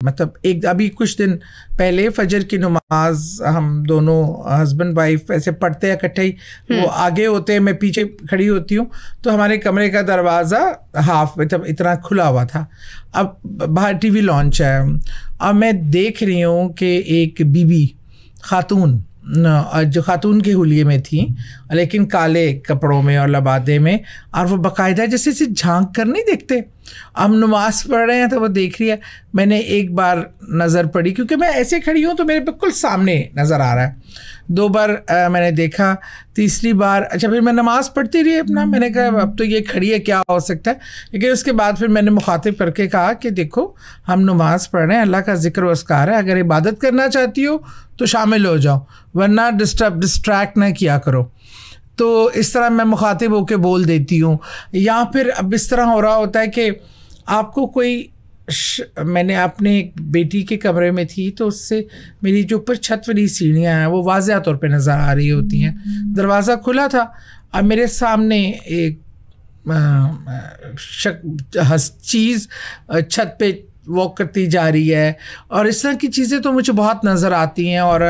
مطلب ایک ابھی کچھ دن پہلے فجر کی نماز ہم دونوں ہسبینڈ وائف ایسے پڑھتے ہیں اکٹھے ہی, وہ آگے ہوتے ہیں میں پیچھے کھڑی ہوتی ہوں, تو ہمارے کمرے کا دروازہ ہاف مطلب اتنا کھلا ہوا تھا. اب باہر ٹی وی لانچ ہے, اب میں دیکھ رہی ہوں کہ ایک بی بی خاتون جو خاتون کے حلیے میں تھیں لیکن کالے کپڑوں میں اور لبادے میں, اور وہ باقاعدہ جیسے جھانک کر نہیں دیکھتے, ہم نماز پڑھ رہے ہیں تو وہ دیکھ رہی ہے. میں نے ایک بار نظر پڑی کیونکہ میں ایسے کھڑی ہوں تو میرے بالکل سامنے نظر آ رہا ہے, 2 بار میں نے دیکھا, تیسری بار اچھا پھر میں نماز پڑھتی رہی اپنا, میں نے کہا اب تو یہ کھڑی ہے کیا ہو سکتا ہے, لیکن اس کے بعد پھر میں نے مخاطب کر کے کہا کہ دیکھو ہم نماز پڑھ رہے ہیں, اللہ کا ذکر و اذکار ہے, اگر عبادت کرنا چاہتی ہو تو شامل ہو جاؤ ورنہ ڈسٹریکٹ نہ کیا کرو. تو اس طرح میں مخاطب ہو کے بول دیتی ہوں. یا پھر اب اس طرح ہو رہا ہوتا ہے کہ آپ کو کوئی میں نے اپنے بیٹی کے کمرے میں تھی تو اس سے میری جو اوپر چھت والی سیڑھیاں ہیں وہ واضح طور پہ نظر آ رہی ہوتی ہیں, دروازہ کھلا تھا, اب میرے سامنے ایک چیز چھت پہ واک کرتی جا رہی ہے, اور اس طرح کی چیزیں تو مجھے بہت نظر آتی ہیں. اور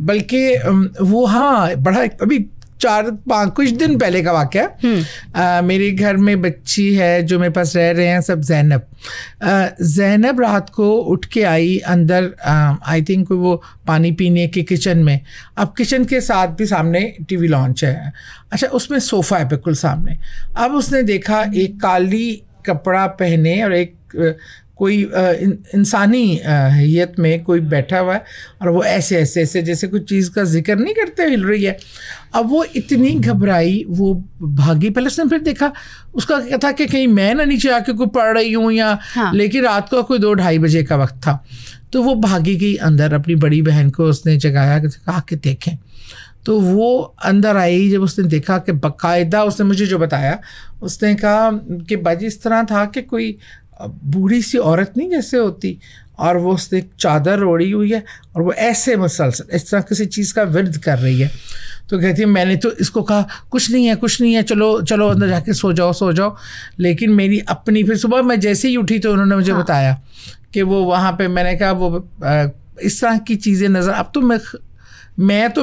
بلکہ وہ ہاں بڑا ابھی 4-5 کچھ دن پہلے کا واقعہ ہے. میرے گھر میں بچی ہے جو میرے پاس رہ رہے ہیں سب, زینب رات کو اٹھ کے آئی اندر, آئی تھنک وہ پانی پینے کے کچن میں. اب کچن کے ساتھ بھی سامنے ٹی وی لانچ ہے, اچھا اس میں صوفہ ہے بالکل سامنے. اب اس نے دیکھا ایک کالی کپڑا پہنے اور ایک کوئی انسانی حیت میں کوئی بیٹھا ہوا ہے, اور وہ ایسے ایسے ایسے جیسے کوئی چیز کا ذکر نہیں کرتے ہل رہی ہے. اب وہ اتنی گھبرائی, وہ بھاگی. پہلے اس نے پھر دیکھا, اس کا کیا تھا کہ کہیں میں نہ نیچے آ کے کوئی پڑھ رہی ہوں یا لیکن رات کو کوئی 2-2:30 بجے کا وقت تھا. تو وہ بھاگی گئی اندر, اپنی بڑی بہن کو اس نے جگایا, کہا کہ دیکھیں. تو وہ اندر آئی, جب اس نے دیکھا کہ باقاعدہ اس نے مجھے جو بتایا, اس نے کہا کہ باجی اس طرح تھا کہ کوئی بوڑھی سی عورت نہیں جیسے ہوتی, اور وہ اس نے چادر اوڑھی ہوئی ہے اور وہ ایسے مسلسل اس طرح کسی چیز کا ورد کر رہی ہے. تو کہتی ہے میں نے تو اس کو کہا کچھ نہیں ہے چلو اندر جا کے سو جاؤ. لیکن میری اپنی پھر صبح میں جیسے ہی اٹھی تو انہوں نے مجھے بتایا کہ وہ وہاں پہ, میں نے کہا وہ اس طرح کی چیزیں نظر, اب تو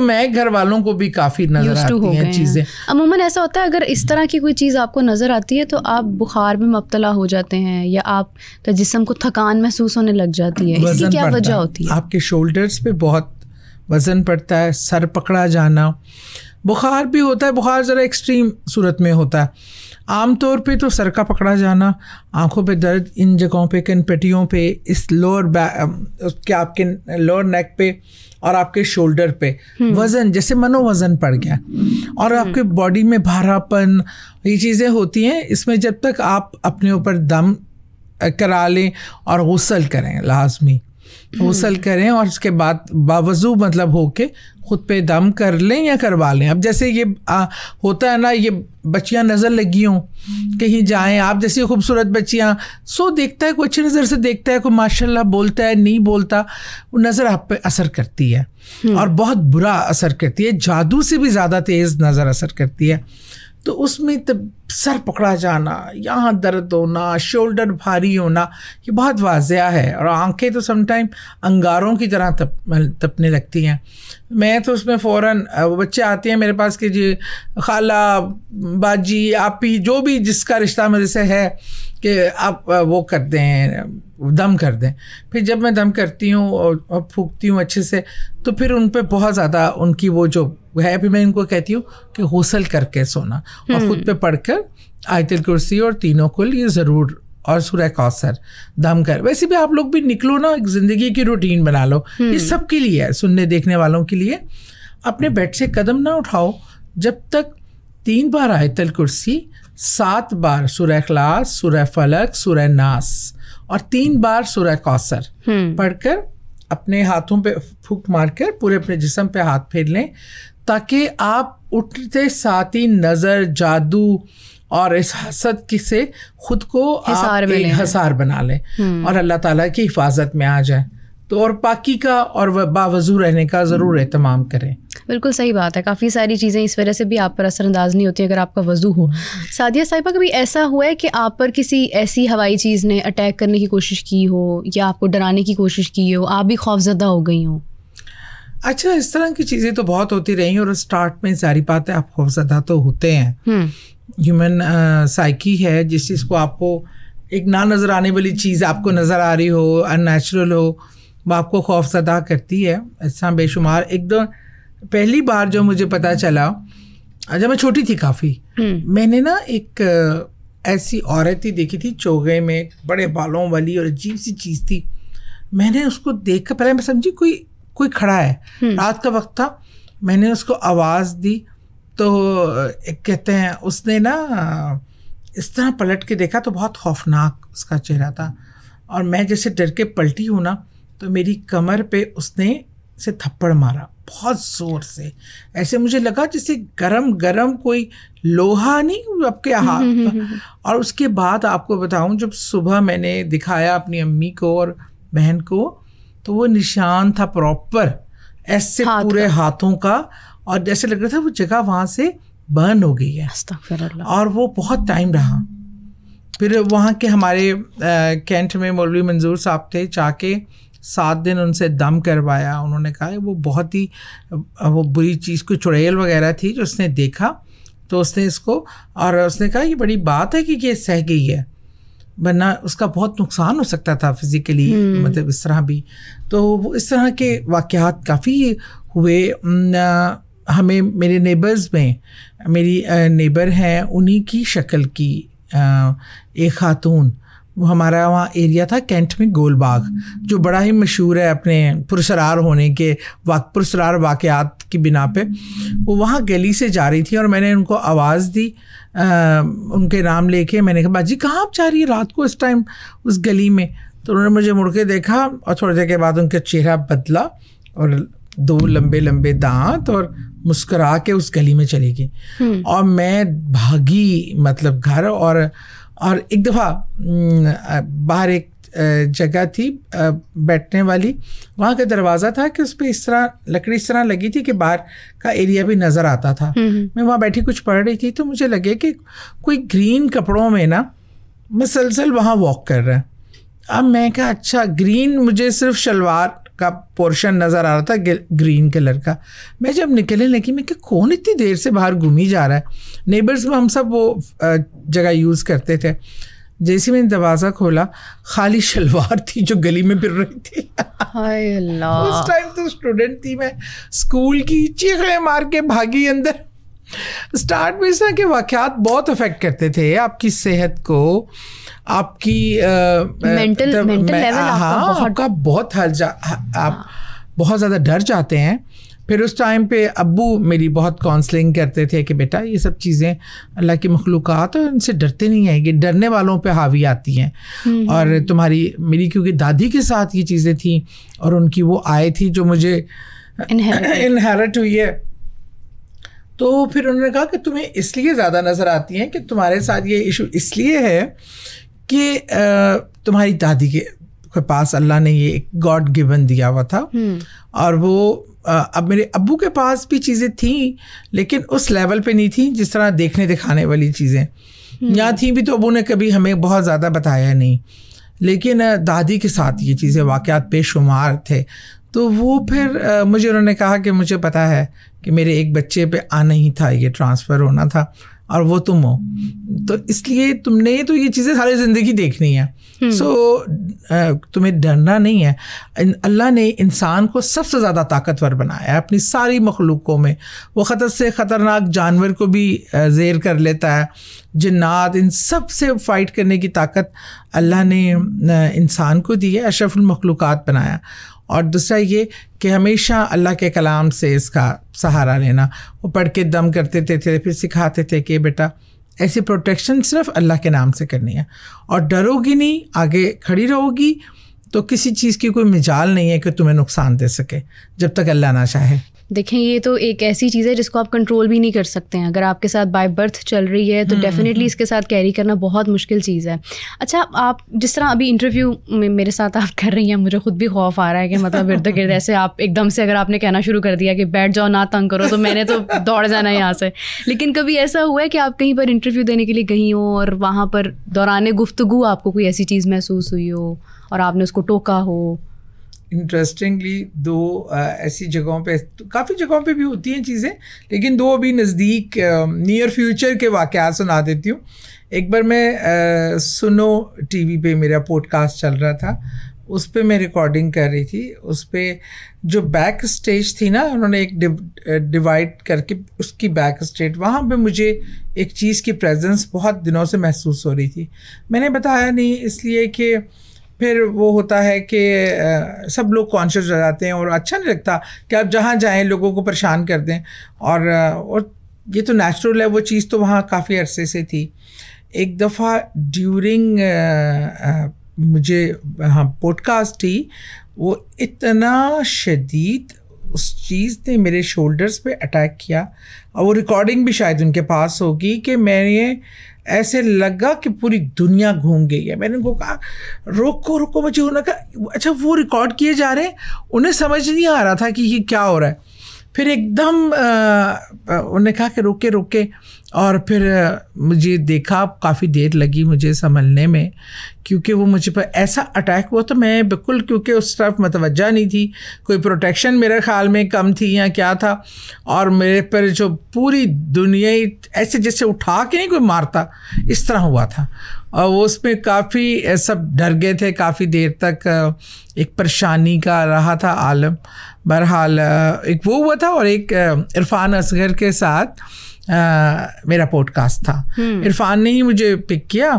میں گھر والوں کو بھی کافی نظر آتی ہیں چیزیں. عموماً ایسا ہوتا ہے اگر اس طرح کی کوئی چیز آپ کو نظر آتی ہے تو آپ بخار میں مبتلا ہو جاتے ہیں, یا آپ کا جسم کو تھکان محسوس ہونے لگ جاتی ہے. اس کی کیا وجہ ہوتی ہے؟ آپ کے شولڈرز پہ بہت وزن پڑتا ہے, سر پکڑا جانا, بخار بھی ہوتا ہے. بخار ذرا ایکسٹریم صورت میں ہوتا ہے. عام طور پہ تو سر کا پکڑا جانا, آنکھوں پہ درد ان جگہوں پہ, کن پٹیوں پہ, اس آپ کے لوور نیک پہ اور آپ کے شولڈر پہ وزن جیسے وزن پڑ گیا, اور آپ کے باڈی میں بھارا پن, یہ چیزیں ہوتی ہیں. اس میں جب تک آپ اپنے اوپر دم کرا لیں اور غسل کریں, لازمی غسل کریں, اور اس کے بعد باوضو مطلب ہو کے خود پہ دم کر لیں یا کروا لیں. اب جیسے یہ ہوتا ہے نا, یہ بچیاں نظر لگی ہوں کہیں جائیں آپ, جیسی خوبصورت بچیاں, دیکھتا ہے کوئی اچھی نظر سے دیکھتا ہے, کوئی ماشاء اللہ بولتا ہے نہیں بولتا, وہ نظر آپ پہ اثر کرتی ہے اور بہت برا اثر کرتی ہے, جادو سے بھی زیادہ تیز نظر اثر کرتی ہے. تو اس میں سر پکڑا جانا, یہاں درد ہونا, شولڈر بھاری ہونا, یہ بہت واضح ہے. اور آنکھیں تو سم ٹائم انگاروں کی طرح تپنے لگتی ہیں. میں تو اس میں فوراً بچے آتے ہیں میرے پاس کہ جی خالہ, باجی, آپی, جو بھی جس کا رشتہ میرے سے ہے کہ آپ وہ کر دیں, دم کر دیں. پھر جب میں دم کرتی ہوں اور پھونکتی ہوں اچھے سے, تو پھر ان پہ بہت زیادہ ان کی وہ جو ہے, پھر میں ان کو کہتی ہوں کہ غسل کر کے سونا, اور خود پہ پڑھ کر آیت الکرسی اور تینوں کل یہ ضرور, اور سورہ کوثر دم کر. ویسے بھی آپ لوگ بھی نکلو نا, ایک زندگی کی روٹین بنا لو, یہ سب کے لیے ہے, سننے دیکھنے والوں کے لیے. اپنے بیڈ سے قدم نہ اٹھاؤ جب تک 3 بار آیت الکرسی, 7 بار سورہ اخلاص, سورہ فلق, سورہ ناس اور 3 بار سورہ کوثر پڑھ کر اپنے ہاتھوں پہ پھونک مار کر پورے اپنے جسم پہ ہاتھ پھیر لیں, تاکہ آپ اٹھتے ساتھ ہی نظر, جادو اور اس حسد سے خود کو آپ ایک حصار بنا لیں اور اللہ تعالیٰ کی حفاظت میں آ جائیں. تو اور پاکی کا اور باوضو رہنے کا ضرور اہتمام کریں. بالکل صحیح بات ہے. کافی ساری چیزیں اس وجہ سے بھی آپ پر اثر انداز نہیں ہوتی اگر آپ کا وضو ہو. سعدیہ صاحبہ, کبھی ایسا ہوا ہے کہ آپ پر کسی ایسی ہوائی چیز نے اٹیک کرنے کی کوشش کی ہو یا آپ کو ڈرانے کی کوشش کی ہو, آپ بھی خوفزدہ ہو گئی ہوں؟ اچھا, اس طرح کی چیزیں تو بہت ہوتی رہی ہیں, اور اسٹارٹ میں ظاہری بات ہے آپ خوفزدہ تو ہوتے ہیں. ہیومن سائیکی ہے, جس چیز کو آپ کو ایک نہ نظر آنے والی چیز آپ کو نظر آ رہی ہو, ان نیچرل ہو, وہ آپ کو خوف زدہ کرتی ہے. اس طرح بے شمار. ایک دو پہلی بار جو مجھے پتہ چلا جب میں چھوٹی تھی کافی, میں نے نا ایک ایسی عورت ہی دیکھی تھی چوگے میں, بڑے بالوں والی, اور عجیب سی چیز تھی. میں نے اس کو دیکھ کر پہلے میں سمجھی کوئی کھڑا ہے, رات کا وقت تھا. میں نے اس کو آواز دی تو کہتے ہیں اس نے نا اس طرح پلٹ کے دیکھا تو بہت خوفناک اس کا چہرہ تھا, اور میں جیسے ڈر کے پلٹی ہوں نا تو میری کمر پہ اس نے سے تھپڑ مارا بہت زور سے. ایسے مجھے لگا جیسے گرم کوئی لوہا نہیں آپ کے ہاتھ. اور اس کے بعد آپ کو بتاؤں, جب صبح میں نے دکھایا اپنی امی کو اور بہن کو تو وہ نشان تھا پراپر ایسے پورے ہاتھوں کا, اور جیسے لگ رہا تھا وہ جگہ وہاں سے برن ہو گئی ہے. اور وہ بہت ٹائم رہا. پھر وہاں کے ہمارے کینٹ میں مولوی منظور صاحب تھے, جا کے 7 دن ان سے دم کروایا. انہوں نے کہا وہ بہت ہی وہ بری چیز, کوئی چڑیل وغیرہ تھی جو اس نے دیکھا تو اس نے اس کو, اور اس نے کہا یہ بڑی بات ہے کہ یہ سہ گئی ہے, ورنہ اس کا بہت نقصان ہو سکتا تھا فزیکلی, مطلب اس طرح بھی. تو وہ اس طرح کے واقعات کافی ہوئے. ہمیں میرے نیبرز میں, میری نیبر ہیں انہی کی شکل کی ایک خاتون, وہ ہمارا وہاں ایریا تھا کینٹ میں گول باغ, جو بڑا ہی مشہور ہے اپنے پرسرار ہونے کے پرسرار واقعات کی بنا پہ. وہ وہاں گلی سے جا رہی تھی اور میں نے ان کو آواز دی, ان کے نام لے کے. میں نے کہا باجی کہاں آپ جا رہی ہے رات کو اس ٹائم اس گلی میں؟ تو انہوں نے مجھے مڑ کے دیکھا, اور تھوڑی دیر کے بعد ان کا چہرہ بدلا اور 2 لمبے دانت, اور مسکرا کے اس گلی میں چلی گئی. اور میں بھاگی مطلب گھر, اور ایک دفعہ باہر ایک جگہ تھی بیٹھنے والی, وہاں کا دروازہ تھا کہ اس پہ اس طرح لکڑی اس طرح لگی تھی کہ باہر کا ایریا بھی نظر آتا تھا. میں وہاں بیٹھی کچھ پڑھ رہی تھی تو مجھے لگے کہ کوئی گرین کپڑوں میں نا مسلسل وہاں واک کر رہا ہے. اب میں کہا اچھا, گرین مجھے صرف شلوار کا پورشن نظر آ رہا تھا گرین کلر کا. میں جب نکلنے لگی میں کہ کون اتنی دیر سے باہر گھومی جا رہا ہے. نیبرز میں ہم سب وہ جگہ یوز کرتے تھے. جیسے میں نے دروازہ کھولا, خالی شلوار تھی جو گلی میں پھر رہی تھی. ہائے اللہ, اس ٹائم تو اسٹوڈنٹ تھی میں, اسکول کی, چیخیں مار کے بھاگی اندر. اسٹارٹ میں اس طرح کے واقعات بہت افیکٹ کرتے تھے آپ کی صحت کو, آپ کی مینٹل لیول آپ کا بہت آپ بہت زیادہ ڈر جاتے ہیں. پھر اس ٹائم پہ ابو میری بہت کاؤنسلنگ کرتے تھے کہ بیٹا یہ سب چیزیں اللہ کی مخلوقات ہیں, ان سے ڈرتے نہیں ہیں, یہ ڈرنے والوں پہ حاوی آتی ہیں. اور میری کیونکہ دادی کے ساتھ یہ چیزیں تھیں اور ان کی وہ آئے تھی جو مجھے انہیرٹ ہوئی ہے, تو پھر انہوں نے کہا کہ تمہیں اس لیے زیادہ نظر آتی ہیں کہ تمہارے ساتھ یہ ایشو اس لیے ہے کہ تمہاری دادی کے پاس اللہ نے یہ ایک گاڈ گیون دیا ہوا تھا, اور وہ اب میرے ابو کے پاس بھی چیزیں تھیں لیکن اس لیول پہ نہیں تھیں جس طرح دیکھنے دکھانے والی چیزیں. یہاں تھیں بھی تو ابو نے کبھی ہمیں بہت زیادہ بتایا نہیں, لیکن دادی کے ساتھ یہ چیزیں واقعات بے شمار تھے. تو وہ پھر مجھے انہوں نے کہا کہ مجھے پتہ ہے کہ میرے ایک بچے پہ آنا ہی تھا, یہ ٹرانسفر ہونا تھا, اور وہ تم ہو, تو اس لیے تم نے تو یہ چیزیں ساری زندگی دیکھنی ہے. سو تمہیں ڈرنا نہیں ہے. اللہ نے انسان کو سب سے زیادہ طاقتور بنایا ہے اپنی ساری مخلوقوں میں. وہ خطر سے خطرناک جانور کو بھی زیر کر لیتا ہے, جنات, ان سب سے فائٹ کرنے کی طاقت اللہ نے انسان کو دی ہے, اشرف المخلوقات بنایا. اور دوسرا یہ کہ ہمیشہ اللہ کے کلام سے اس کا سہارا لینا. وہ پڑھ کے دم کرتے تھے, پھر سکھاتے تھے کہ بیٹا ایسی پروٹیکشن صرف اللہ کے نام سے کرنی ہے, اور ڈرو گی نہیں, آگے کھڑی رہو گی تو کسی چیز کی کوئی مجال نہیں ہے کہ تمہیں نقصان دے سکے جب تک اللہ نہ چاہے. دیکھیں یہ تو ایک ایسی چیز ہے جس کو آپ کنٹرول بھی نہیں کر سکتے ہیں. اگر آپ کے ساتھ بائی برتھ چل رہی ہے تو ڈیفینیٹلی اس کے ساتھ کیری کرنا بہت مشکل چیز ہے. اچھا آپ جس طرح ابھی انٹرویو میں میرے ساتھ آپ کر رہی ہیں, مجھے خود بھی خوف آ رہا ہے کہ مطلب ارد گرد ایسے آپ ایک دم سے اگر آپ نے کہنا شروع کر دیا کہ بیٹھ جاؤ نہ تنگ کرو تو میں نے تو دوڑ جانا ہے یہاں سے. لیکن کبھی ایسا ہوا ہے کہ آپ کہیں پر انٹرویو دینے کے لیے گئی ہوں اور وہاں پر دوران گفتگو آپ کو کوئی ایسی چیز محسوس ہوئی ہو اور آپ نے اس کو ٹوکا ہو؟ انٹرسٹنگلی 2 ایسی جگہوں پہ, کافی جگہوں پہ بھی ہوتی ہیں چیزیں, لیکن 2 ابھی نزدیک نیئر فیوچر کے واقعات سنا دیتی ہوں. ایک بار میں سنو ٹی وی پہ میرا پوڈ کاسٹ چل رہا تھا, اس پہ میں ریکارڈنگ کر رہی تھی. اس پہ جو بیک اسٹیج تھی نا, انہوں نے ایک ڈیوائڈ کر کے اس کی بیک اسٹیج, وہاں پہ مجھے ایک چیز کی پریزنس بہت دنوں سے محسوس ہو رہی تھی. میں نے بتایا نہیں اس لیے کہ پھر وہ ہوتا ہے کہ سب لوگ کانشیس ہو جاتے ہیں اور اچھا نہیں لگتا کہ آپ جہاں جائیں لوگوں کو پریشان کر دیں, اور یہ تو نیچرل ہے, وہ چیز تو وہاں کافی عرصے سے تھی. ایک دفعہ ڈیورنگ مجھے ہاں پوڈ کاسٹ تھی, وہ اتنا شدید اس چیز نے میرے شولڈرز پہ اٹیک کیا, اور وہ ریکارڈنگ بھی شاید ان کے پاس ہوگی, کہ میں نے ایسے لگا کہ پوری دنیا گھوم گئی ہے. میں نے ان کو کہا روکو, مجھے انہوں نے کہا اچھا وہ ریکارڈ کیے جا رہے ہیں, انہیں سمجھ نہیں آ رہا تھا کہ یہ کیا ہو رہا ہے. پھر ایک دم انہوں نے کہا کہ روکے, اور پھر مجھے دیکھا, کافی دیر لگی مجھے سنبھلنے میں, کیونکہ وہ مجھے پر ایسا اٹیک ہوا. تو میں بالکل, کیونکہ اس طرف متوجہ نہیں تھی, کوئی پروٹیکشن میرے خیال میں کم تھی یا کیا تھا, اور میرے پر جو پوری دنیا ایسے جیسے اٹھا کے نہیں کوئی مارتا, اس طرح ہوا تھا. اور وہ اس میں کافی سب ڈر گئے تھے, کافی دیر تک ایک پریشانی کا رہا تھا عالم. بہرحال ایک وہ ہوا تھا, اور ایک عرفان اصغر کے ساتھ میرا پوڈ کاسٹ تھا. عرفان نے ہی مجھے پک کیا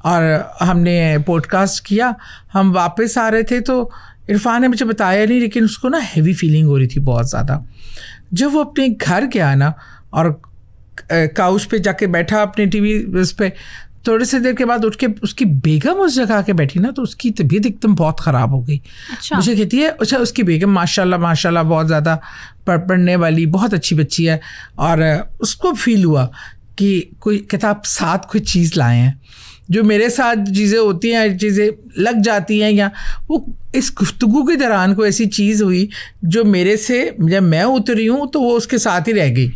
اور ہم نے پوڈ کاسٹ کیا. ہم واپس آ رہے تھے تو عرفان نے مجھے بتایا نہیں, لیکن اس کو نا ہیوی فیلنگ ہو رہی تھی بہت زیادہ. جب وہ اپنے گھر گیا نا اور کاؤچ پہ جا کے بیٹھا اپنے ٹی وی اس پہ, تھوڑی سی دیر کے بعد اٹھ کے اس کی بیگم اس جگہ کے بیٹھی نا, تو اس کی طبیعت ایک دم بہت خراب ہو گئی. مجھے کہتی ہے اچھا اس کی بیگم ماشاء اللہ بہت زیادہ پڑھنے والی بہت اچھی بچی ہے, اور اس کو فیل ہوا کہ کوئی کتاب ساتھ کوئی چیز لائے ہیں. جو میرے ساتھ چیزیں ہوتی ہیں, چیزیں لگ جاتی ہیں, یا وہ اس گفتگو کے دوران کوئی ایسی چیز ہوئی جو میرے سے جب میں اتری ہوں تو وہ اس کے ساتھ ہی رہ گئی.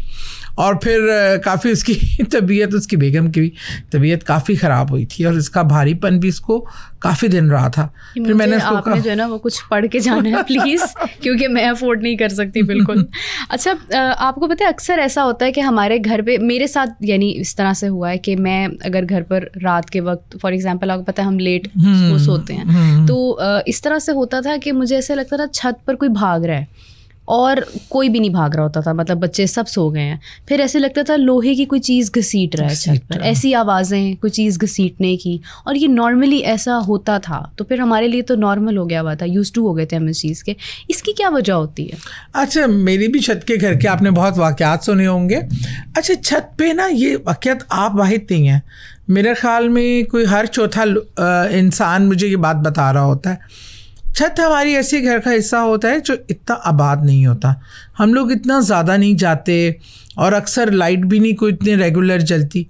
اور پھر کافی اس کی طبیعت, اس کی بیگم کی بھی طبیعت کافی خراب ہوئی تھی, اور اس کا بھاری پن بھی اس کو کافی دن رہا تھا. پھر میں نے اس کو کہا جو ہے نا وہ کچھ پڑھ کے جانا ہے پلیز, کیونکہ میں افورڈ نہیں کر سکتی بالکل. اچھا آپ کو پتہ ہے اکثر ایسا ہوتا ہے کہ ہمارے گھر پہ, میرے ساتھ یعنی اس طرح سے ہوا ہے کہ میں اگر گھر پر رات کے وقت فار ایگزامپل آپ کو پتہ ہے ہم لیٹ سوتے ہیں, تو اس طرح سے ہوتا تھا کہ مجھے ایسا لگتا تھا چھت پر کوئی بھاگ رہا ہے, اور کوئی بھی نہیں بھاگ رہا ہوتا تھا, مطلب بچے سب سو گئے ہیں. پھر ایسے لگتا تھا لوہے کی کوئی چیز گھسیٹ رہا ہے چھت پر, ایسی آوازیں کوئی چیز گھسیٹنے کی, اور یہ نارملی ایسا ہوتا تھا. تو پھر ہمارے لیے تو نارمل ہو گیا ہوا تھا, یوز ٹو ہو گئے تھے ہم اس چیز کے. اس کی کیا وجہ ہوتی ہے؟ اچھا میری بھی چھت کے گھر کے آپ نے بہت واقعات سنے ہوں گے. اچھا چھت پہ نا یہ واقعات آپ واحد نہیں ہیں, میرے خیال میں کوئی ہر چوتھا انسان مجھے یہ بات بتا رہا ہوتا ہے. چھت ہماری ایسی گھر کا حصہ ہوتا ہے جو اتنا آباد نہیں ہوتا, ہم لوگ اتنا زیادہ نہیں جاتے, اور اکثر لائٹ بھی نہیں کوئی اتنے ریگولر جلتی.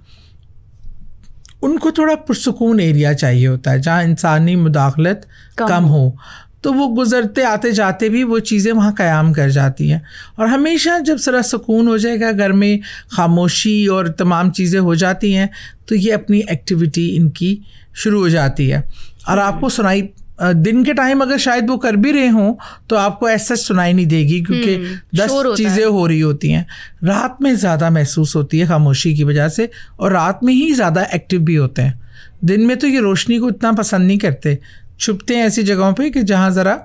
ان کو تھوڑا پرسکون ایریا چاہیے ہوتا ہے جہاں انسانی مداخلت کم ہو, تو وہ گزرتے آتے جاتے بھی وہ چیزیں وہاں قیام کر جاتی ہیں. اور ہمیشہ جب ذرا سکون ہو جائے گا گھر میں, خاموشی اور تمام چیزیں ہو جاتی ہیں, تو یہ اپنی ایکٹیویٹی ان کی شروع ہو جاتی ہے. اور آپ کو سنائی دن کے ٹائم اگر شاید وہ کر بھی رہے ہوں تو آپ کو ایسا سنائی نہیں دے گی, کیونکہ 10 چیزیں ہو رہی ہوتی ہیں. رات میں زیادہ محسوس ہوتی ہے خاموشی کی وجہ سے, اور رات میں ہی زیادہ ایکٹیو بھی ہوتے ہیں. دن میں تو یہ روشنی کو اتنا پسند نہیں کرتے, چھپتے ہیں ایسی جگہوں پہ کہ جہاں ذرا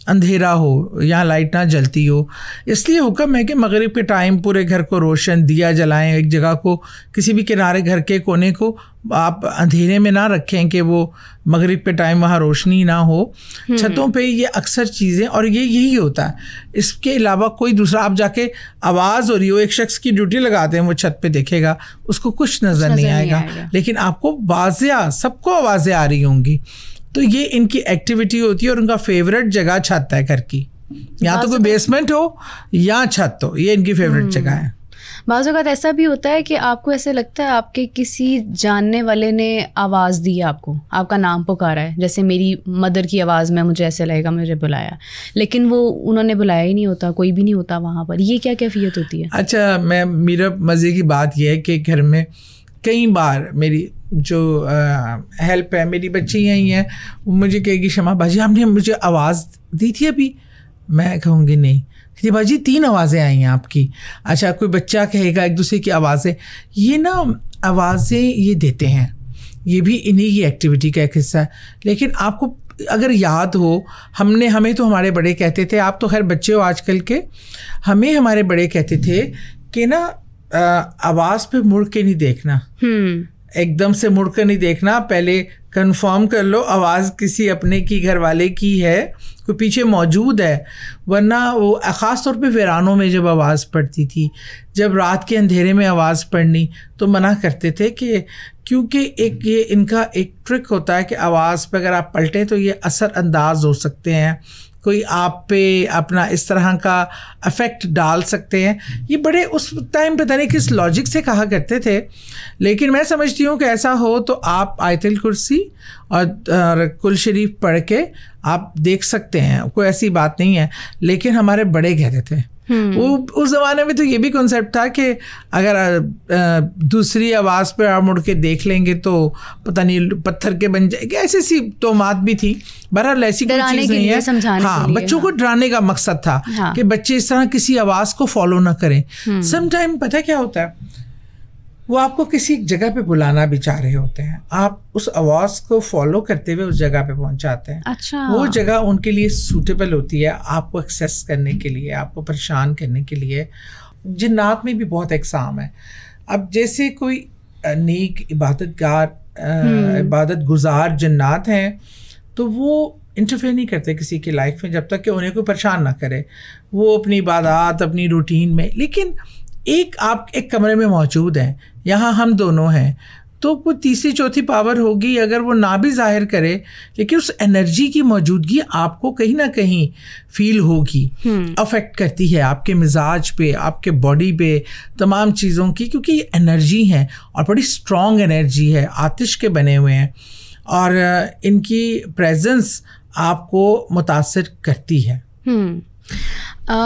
اندھیرا ہو, یہاں لائٹ نہ جلتی ہو. اس لیے حکم ہے کہ مغرب کے ٹائم پورے گھر کو روشن دیا جلائیں, ایک جگہ کو کسی بھی کنارے گھر کے کونے کو آپ اندھیرے میں نہ رکھیں کہ وہ مغرب کے ٹائم وہاں روشنی نہ ہو. چھتوں پہ یہ اکثر چیزیں, اور یہی ہوتا ہے. اس کے علاوہ کوئی دوسرا, آپ جا کے آواز ہو رہی ہو, ایک شخص کی ڈیوٹی لگاتے ہیں, وہ چھت پہ دیکھے گا, اس کو کچھ نظر نہیں آئے گا, لیکن آپ کو واضح سب کو آوازیں آ رہی ہوں گی. تو یہ ان کی ایکٹیویٹی ہوتی ہے, اور ان کا فیوریٹ جگہ چھت ہے گھر کی. یا تو کوئی بیسمنٹ ہو یا چھت ہو, یہ ان کی فیوریٹ جگہ ہے. بعض اوقات ایسا بھی ہوتا ہے کہ آپ کو ایسے لگتا ہے آپ کے کسی جاننے والے نے آواز دی ہے آپ کو, آپ کا نام پکارا ہے, جیسے میری مدر کی آواز میں مجھے ایسے لگے گا مجھے بلایا, لیکن وہ انہوں نے بلایا ہی نہیں ہوتا, کوئی بھی نہیں ہوتا وہاں پر. یہ کیا کیفیت ہوتی ہے؟ اچھا, میرا مزے کی بات یہ ہے کہ گھر میں کئی بار میری جو ہیلپ ہے, میری بچی یہی ہیں, مجھے کہے گی شمع باجی آپ نے مجھے آواز دی تھی ابھی. میں کہوں گی نہیں. کہ باجی 3 آوازیں آئی ہیں آپ کی. اچھا, کوئی بچہ کہے گا ایک دوسرے کی آوازیں, یہ نا آوازیں یہ دیتے ہیں, یہ بھی انہی کی ایکٹیویٹی کا ایک حصہ ہے. لیکن آپ کو اگر یاد ہو, ہمیں تو ہمارے بڑے کہتے تھے, آپ تو خیر بچے ہو آج کل کے, ہمیں ہمارے بڑے کہتے تھے کہ نا آواز پہ مڑ کے نہیں دیکھنا, ایک دم سے مڑ کر نہیں دیکھنا, پہلے کنفرم کر لو آواز کسی اپنے کی گھر والے کی ہے, کوئی پیچھے موجود ہے. ورنہ وہ خاص طور پہ ویرانوں میں جب آواز پڑتی تھی, جب رات کے اندھیرے میں آواز پڑنی, تو منع کرتے تھے کہ کیونکہ ایک یہ ان کا ایک ٹرک ہوتا ہے کہ آواز پہ اگر آپ پلٹیں تو یہ اثر انداز ہو سکتے ہیں, کوئی آپ پہ اپنا اس طرح کا افیکٹ ڈال سکتے ہیں. یہ بڑے اس ٹائم پتہ نہیں کس لاجک سے کہا کرتے تھے, لیکن میں سمجھتی ہوں کہ ایسا ہو تو آپ آیت الکرسی اور کل شریف پڑھ کے آپ دیکھ سکتے ہیں, کوئی ایسی بات نہیں ہے. لیکن ہمارے بڑے کہتے تھے, وہ اس زمانے میں تو یہ بھی کنسیپٹ تھا کہ اگر دوسری آواز پہ آپ مڑ کے دیکھ لیں گے تو پتہ نہیں پتھر کے بن جائے گی, ایسی سی تومات بھی تھی. بہرحال ایسی کوئی چیز نہیں ہے. ہاں, بچوں کو ڈرانے کا مقصد تھا کہ بچے اس طرح کسی آواز کو فالو نہ کریں. سم ٹائم پتہ کیا ہوتا ہے, وہ آپ کو کسی جگہ پہ بلانا بھی چاہ رہے ہوتے ہیں, آپ اس آواز کو فالو کرتے ہوئے اس جگہ پہ پہنچ جاتے ہیں. اچھا, وہ جگہ ان کے لیے سوٹیبل ہوتی ہے آپ کو ایکسیس کرنے کے لیے, آپ کو پریشان کرنے کے لیے. جنات میں بھی بہت اقسام ہے. اب جیسے کوئی نیک عبادت گزار جنات ہیں تو وہ انٹرفیئر نہیں کرتے کسی کی لائف میں جب تک کہ انہیں کوئی پریشان نہ کرے. وہ اپنی عبادات اپنی روٹین میں, لیکن آپ ایک کمرے میں موجود ہیں, یہاں ہم دونوں ہیں, تو کوئی تیسری چوتھی پاور ہوگی, اگر وہ نہ بھی ظاہر کرے لیکن اس انرجی کی موجودگی آپ کو کہیں نہ کہیں فیل ہوگی, افیکٹ کرتی ہے آپ کے مزاج پہ, آپ کے باڈی پہ, تمام چیزوں کی, کیونکہ یہ انرجی ہیں اور بڑی اسٹرانگ انرجی ہے, آتش کے بنے ہوئے ہیں, اور ان کی پریزنس آپ کو متاثر کرتی ہے.